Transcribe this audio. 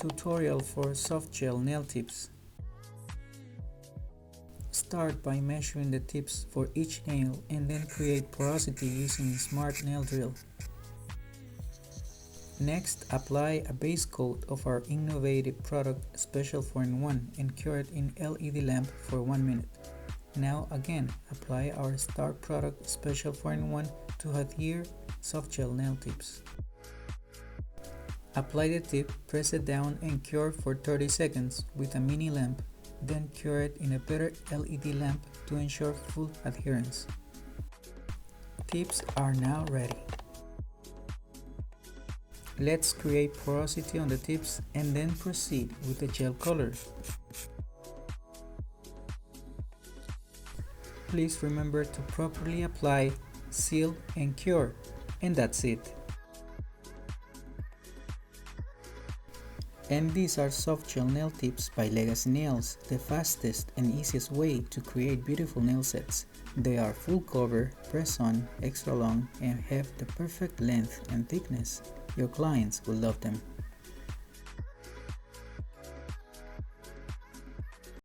tutorial for soft gel nail tips. Start by measuring the tips for each nail and then create porosity using a smart nail drill. Next, apply a base coat of our innovative product Special 4-in-1 and cure it in LED lamp for 1 minute. Now again, apply our star product Special 4-in-1 to adhere soft gel nail tips. Apply the tip, press it down and cure for 30 seconds with a mini lamp, then cure it in a better LED lamp to ensure full adherence. Tips are now ready. Let's create porosity on the tips and then proceed with the gel color. Please remember to properly apply, seal and cure, and that's it. And these are soft gel nail tips by Legacy Nails, the fastest and easiest way to create beautiful nail sets. They are full cover, press on, extra long, and have the perfect length and thickness. Your clients will love them.